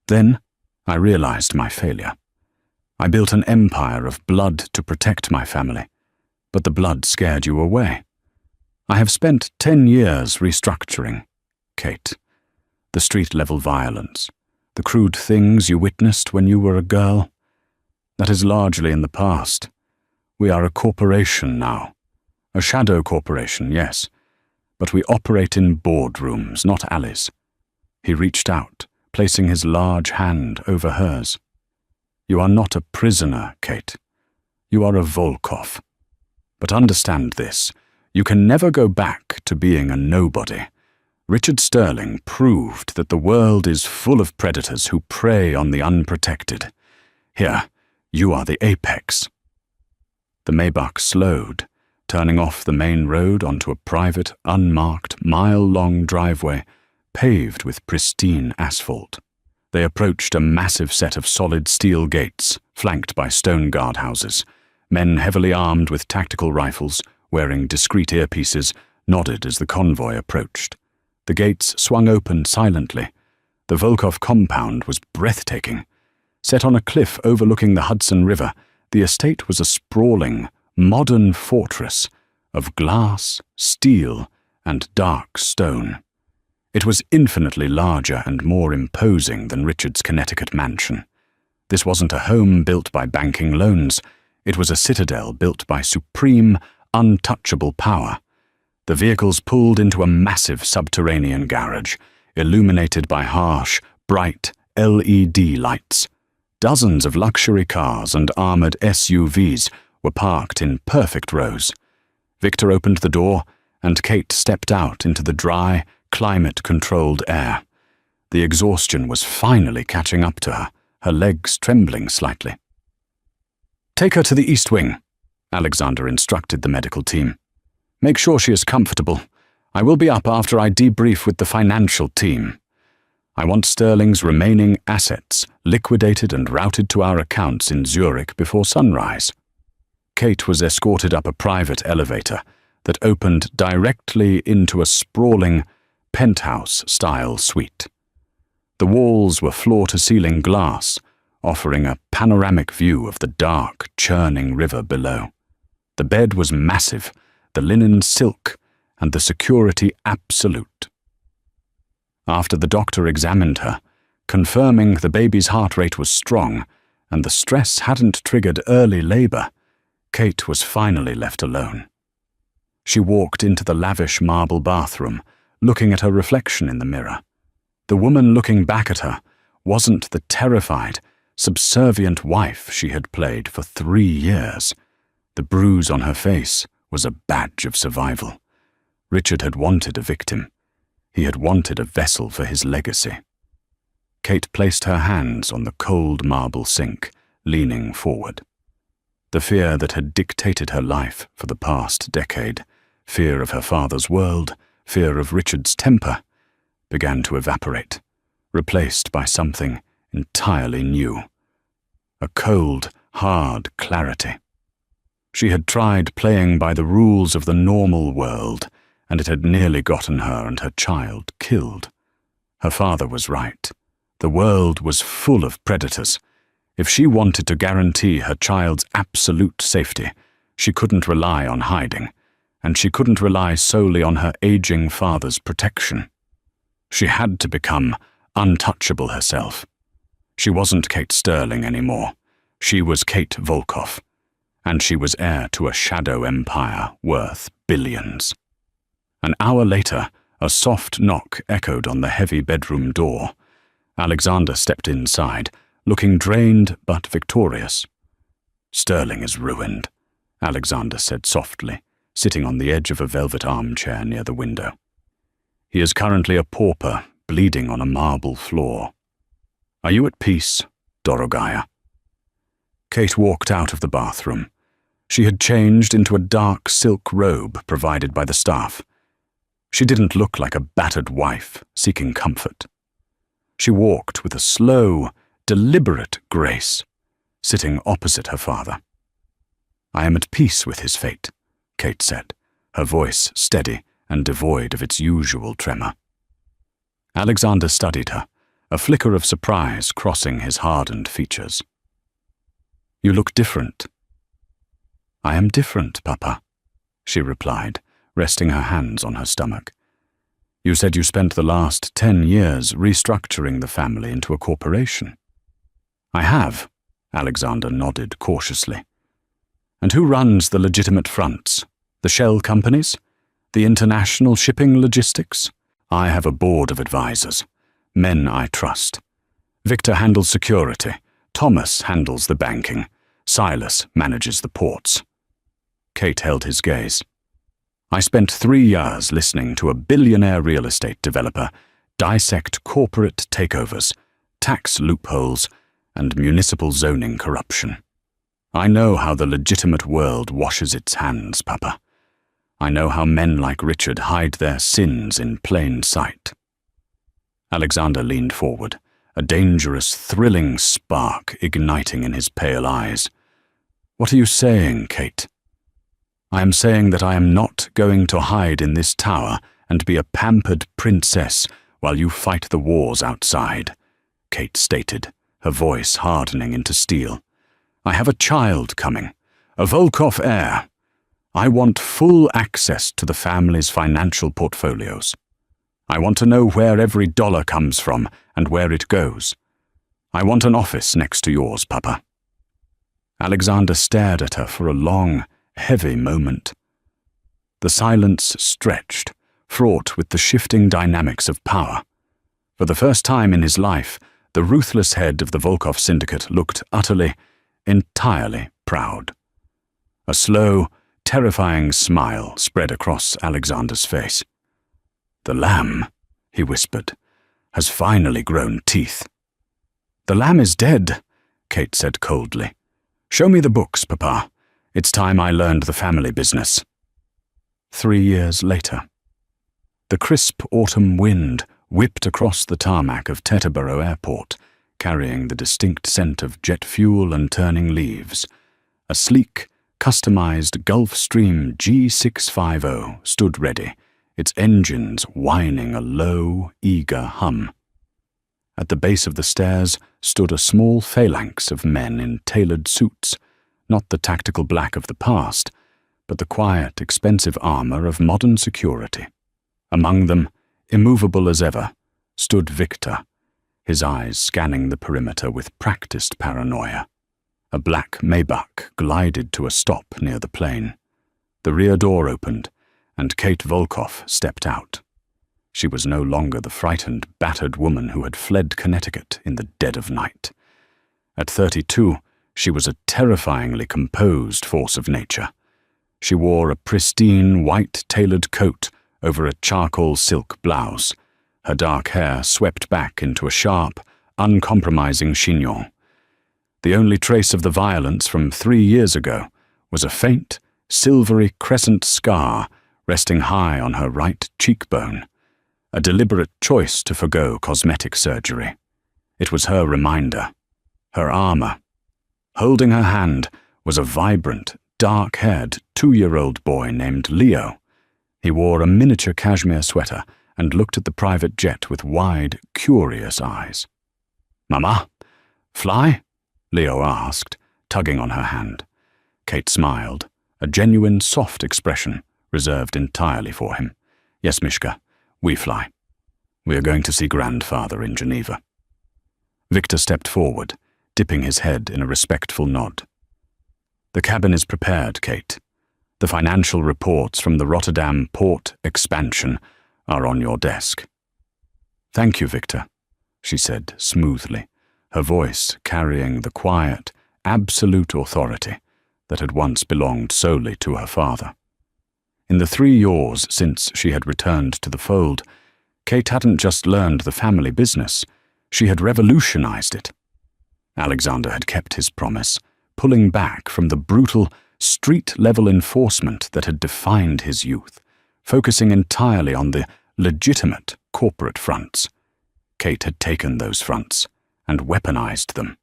Then I realized my failure. I built an empire of blood to protect my family, but the blood scared you away. I have spent 10 years restructuring, Kate. The street-level violence, the crude things you witnessed when you were a girl, that is largely in the past. We are a corporation now. A shadow corporation, yes, but we operate in boardrooms, not alleys." He reached out, placing his large hand over hers. "You are not a prisoner, Kate. You are a Volkov. But understand this, you can never go back to being a nobody. Richard Sterling proved that the world is full of predators who prey on the unprotected. Here, you are the apex." The Maybach slowed, turning off the main road onto a private, unmarked, mile-long driveway paved with pristine asphalt. They approached a massive set of solid steel gates, flanked by stone guardhouses. Men heavily armed with tactical rifles, wearing discreet earpieces, nodded as the convoy approached. The gates swung open silently. The Volkov compound was breathtaking. Set on a cliff overlooking the Hudson River, the estate was a sprawling, modern fortress of glass, steel, and dark stone. It was infinitely larger and more imposing than Richard's Connecticut mansion. This wasn't a home built by banking loans. It was a citadel built by supreme, untouchable power. The vehicles pulled into a massive subterranean garage, illuminated by harsh, bright LED lights. Dozens of luxury cars and armored SUVs were parked in perfect rows. Victor opened the door, and Kate stepped out into the dry, climate-controlled air. The exhaustion was finally catching up to her, her legs trembling slightly. "Take her to the East Wing," Alexander instructed the medical team. "Make sure she is comfortable. I will be up after I debrief with the financial team. I want Sterling's remaining assets liquidated and routed to our accounts in Zurich before sunrise." Kate was escorted up a private elevator that opened directly into a sprawling, penthouse-style suite. The walls were floor-to-ceiling glass, offering a panoramic view of the dark, churning river below. The bed was massive, the linen silk, and the security absolute. After the doctor examined her, confirming the baby's heart rate was strong and the stress hadn't triggered early labor, Kate was finally left alone. She walked into the lavish marble bathroom, looking at her reflection in the mirror. The woman looking back at her wasn't the terrified, subservient wife she had played for 3 years. The bruise on her face was a badge of survival. Richard had wanted a victim. He had wanted a vessel for his legacy. Kate placed her hands on the cold marble sink, leaning forward. The fear that had dictated her life for the past decade, fear of her father's world, fear of Richard's temper, began to evaporate, replaced by something entirely new. A cold, hard clarity. She had tried playing by the rules of the normal world, and it had nearly gotten her and her child killed. Her father was right. The world was full of predators. If she wanted to guarantee her child's absolute safety, she couldn't rely on hiding, and she couldn't rely solely on her aging father's protection. She had to become untouchable herself. She wasn't Kate Sterling anymore. She was Kate Volkoff, and she was heir to a shadow empire worth billions. An hour later, a soft knock echoed on the heavy bedroom door. Alexander stepped inside, looking drained but victorious. "Sterling is ruined," Alexander said softly, sitting on the edge of a velvet armchair near the window. "He is currently a pauper, bleeding on a marble floor. Are you at peace, Dorogaya?" Kate walked out of the bathroom. She had changed into a dark silk robe provided by the staff. She didn't look like a battered wife seeking comfort. She walked with a slow, deliberate grace, sitting opposite her father. "I am at peace with his fate," Kate said, her voice steady and devoid of its usual tremor. Alexander studied her, a flicker of surprise crossing his hardened features. "You look different." "I am different, Papa," she replied, resting her hands on her stomach. "You said you spent the last 10 years restructuring the family into a corporation." "I have," Alexander nodded cautiously. "And who runs the legitimate fronts? The shell companies? The international shipping logistics? I have a board of advisors, men I trust. Victor handles security, Thomas handles the banking, Silas manages the ports." Kate held his gaze. "I spent 3 years listening to a billionaire real estate developer dissect corporate takeovers, tax loopholes, and municipal zoning corruption. I know how the legitimate world washes its hands, Papa. I know how men like Richard hide their sins in plain sight." Alexander leaned forward, a dangerous, thrilling spark igniting in his pale eyes. "What are you saying, Kate?" "I am saying that I am not going to hide in this tower and be a pampered princess while you fight the wars outside," Kate stated, her voice hardening into steel. "I have a child coming, a Volkoff heir. I want full access to the family's financial portfolios. I want to know where every dollar comes from and where it goes. I want an office next to yours, Papa." Alexander stared at her for a long, heavy moment. The silence stretched, fraught with the shifting dynamics of power. For the first time in his life, the ruthless head of the Volkoff syndicate looked utterly, entirely proud. A slow, terrifying smile spread across Alexander's face. "The lamb," he whispered, "has finally grown teeth." "The lamb is dead," Kate said coldly. "Show me the books, Papa. It's time I learned the family business." 3 years later. The crisp autumn wind whipped across the tarmac of Teterboro Airport, carrying the distinct scent of jet fuel and turning leaves. A sleek, customized Gulfstream G650 stood ready, its engines whining a low, eager hum. At the base of the stairs stood a small phalanx of men in tailored suits, not the tactical black of the past, but the quiet, expensive armor of modern security. Among them, immovable as ever, stood Victor, his eyes scanning the perimeter with practiced paranoia. A black Maybach glided to a stop near the plane. The rear door opened, and Kate Volkoff stepped out. She was no longer the frightened, battered woman who had fled Connecticut in the dead of night. At 32, she was a terrifyingly composed force of nature. She wore a pristine white tailored coat over a charcoal silk blouse, her dark hair swept back into a sharp, uncompromising chignon. The only trace of the violence from 3 years ago was a faint, silvery crescent scar resting high on her right cheekbone, a deliberate choice to forgo cosmetic surgery. It was her reminder, her armor. Holding her hand was a vibrant, dark-haired 2-year-old boy named Leo. He wore a miniature cashmere sweater and looked at the private jet with wide, curious eyes. "Mama, fly?" Leo asked, tugging on her hand. Kate smiled, a genuine soft expression reserved entirely for him. "Yes, Mishka, we fly. We are going to see Grandfather in Geneva." Victor stepped forward, dipping his head in a respectful nod. "The cabin is prepared, Kate. The financial reports from the Rotterdam port expansion are on your desk." "Thank you, Victor," she said smoothly, her voice carrying the quiet, absolute authority that had once belonged solely to her father. In the 3 years since she had returned to the fold, Kate hadn't just learned the family business, she had revolutionized it. Alexander had kept his promise, pulling back from the brutal, street-level enforcement that had defined his youth, focusing entirely on the legitimate corporate fronts. Kate had taken those fronts and weaponized them.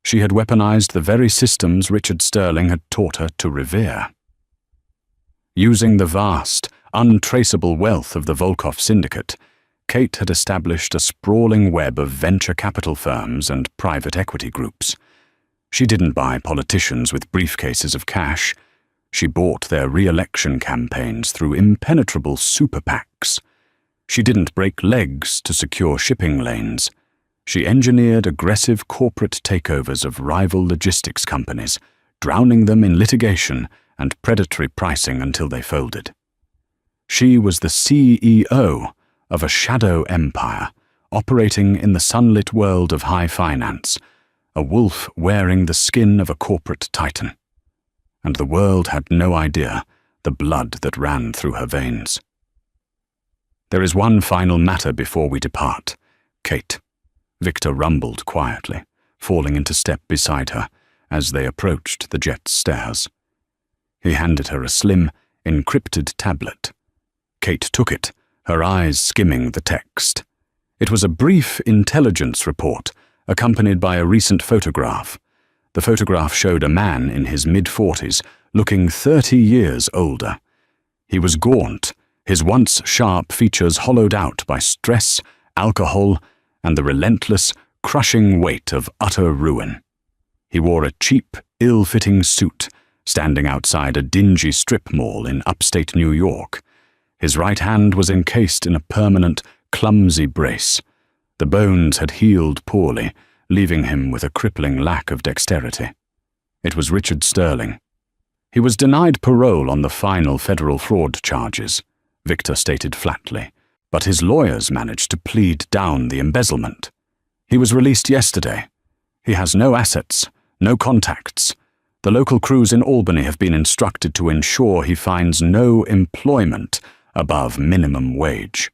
She had weaponized the very systems Richard Sterling had taught her to revere. Using the vast, untraceable wealth of the Volkoff syndicate, Kate had established a sprawling web of venture capital firms and private equity groups. She didn't buy politicians with briefcases of cash. She bought their re-election campaigns through impenetrable super PACs. She didn't break legs to secure shipping lanes. She engineered aggressive corporate takeovers of rival logistics companies, drowning them in litigation and predatory pricing until they folded. She was the CEO of a shadow empire, operating in the sunlit world of high finance, a wolf wearing the skin of a corporate titan. And the world had no idea the blood that ran through her veins. "There is one final matter before we depart, Kate," Victor rumbled quietly, falling into step beside her as they approached the jet's stairs. He handed her a slim, encrypted tablet. Kate took it, her eyes skimming the text. It was a brief intelligence report, accompanied by a recent photograph. The photograph showed a man in his mid-40s, looking 30 years older. He was gaunt, his once sharp features hollowed out by stress, alcohol, and the relentless, crushing weight of utter ruin. He wore a cheap, ill-fitting suit, standing outside a dingy strip mall in upstate New York. His right hand was encased in a permanent, clumsy brace. The bones had healed poorly, leaving him with a crippling lack of dexterity. It was Richard Sterling. He was denied parole on the final federal fraud charges, Victor stated flatly, but his lawyers managed to plead down the embezzlement. He was released yesterday. He has no assets, no contacts. The local crews in Albany have been instructed to ensure he finds no employment above minimum wage.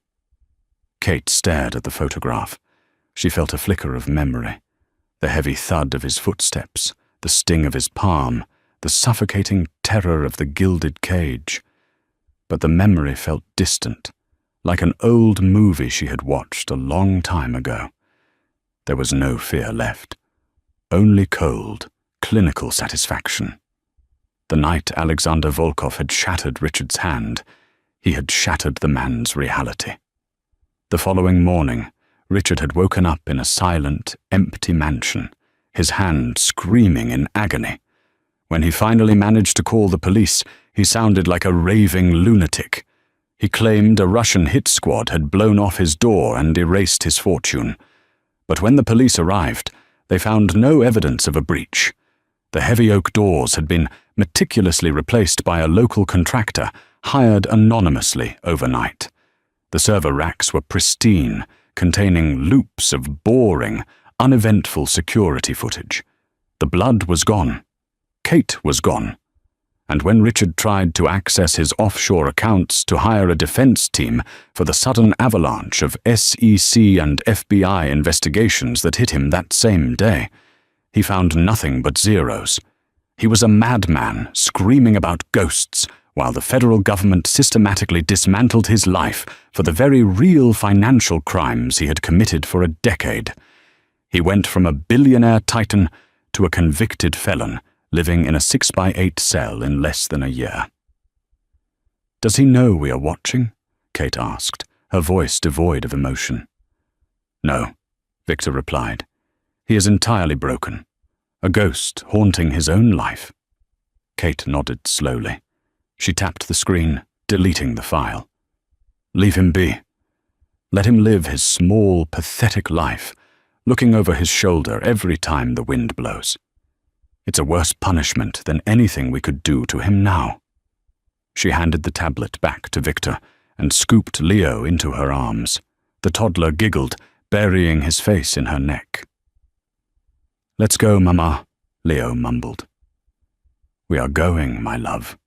Kate stared at the photograph. She felt a flicker of memory, The heavy thud of his footsteps, the sting of his palm, the suffocating terror of the gilded cage. But the memory felt distant, like an old movie she had watched a long time ago. There was no fear left, only cold, clinical satisfaction. The night Alexander Volkov had shattered Richard's hand, he had shattered the man's reality. The following morning, Richard had woken up in a silent, empty mansion, his hand screaming in agony. When he finally managed to call the police, he sounded like a raving lunatic. He claimed a Russian hit squad had blown off his door and erased his fortune. But when the police arrived, they found no evidence of a breach. The heavy oak doors had been meticulously replaced by a local contractor hired anonymously overnight. The server racks were pristine, containing loops of boring, uneventful security footage. The blood was gone. Kate was gone. And when Richard tried to access his offshore accounts to hire a defense team for the sudden avalanche of SEC and FBI investigations that hit him that same day, he found nothing but zeros. He was a madman screaming about ghosts, while the federal government systematically dismantled his life for the very real financial crimes he had committed for a decade. He went from a billionaire titan to a convicted felon, living in a 6x8 cell in less than a year. "Does he know we are watching?" Kate asked, her voice devoid of emotion. "No," Victor replied. "He is entirely broken, a ghost haunting his own life." Kate nodded slowly. She tapped the screen, deleting the file. "Leave him be. Let him live his small, pathetic life, looking over his shoulder every time the wind blows. It's a worse punishment than anything we could do to him now." She handed the tablet back to Victor and scooped Leo into her arms. The toddler giggled, burying his face in her neck. "Let's go, Mama," Leo mumbled. "We are going, my love,"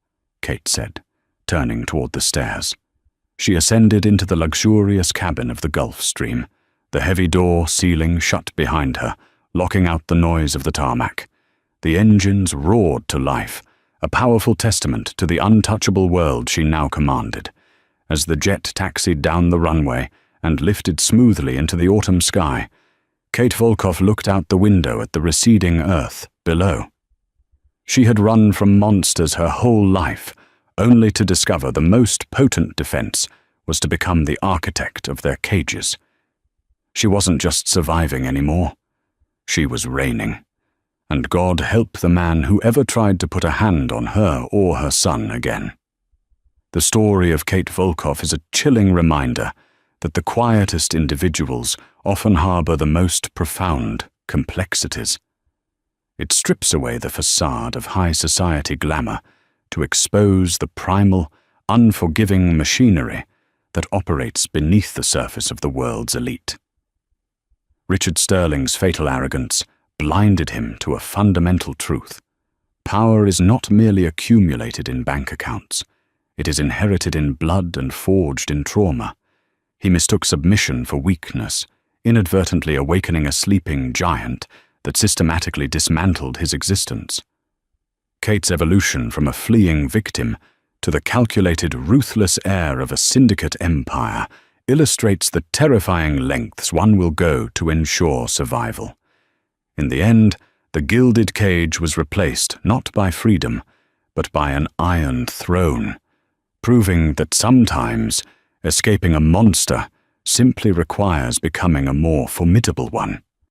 Kate said, turning toward the stairs. She ascended into the luxurious cabin of the Gulf Stream, the heavy door ceiling shut behind her, locking out the noise of the tarmac. The engines roared to life, a powerful testament to the untouchable world she now commanded. As the jet taxied down the runway and lifted smoothly into the autumn sky, Kate Volkov looked out the window at the receding earth below. She had run from monsters her whole life, only to discover the most potent defense was to become the architect of their cages. She wasn't just surviving anymore. She was reigning. And God help the man who ever tried to put a hand on her or her son again. The story of Kate Volkov is a chilling reminder that the quietest individuals often harbor the most profound complexities. It strips away the facade of high society glamour to expose the primal, unforgiving machinery that operates beneath the surface of the world's elite. Richard Sterling's fatal arrogance blinded him to a fundamental truth. Power is not merely accumulated in bank accounts. It is inherited in blood and forged in trauma. He mistook submission for weakness, inadvertently awakening a sleeping giant that systematically dismantled his existence. Kate's evolution from a fleeing victim to the calculated, ruthless heir of a syndicate empire illustrates the terrifying lengths one will go to ensure survival. In the end, the gilded cage was replaced not by freedom, but by an iron throne, proving that sometimes escaping a monster simply requires becoming a more formidable one.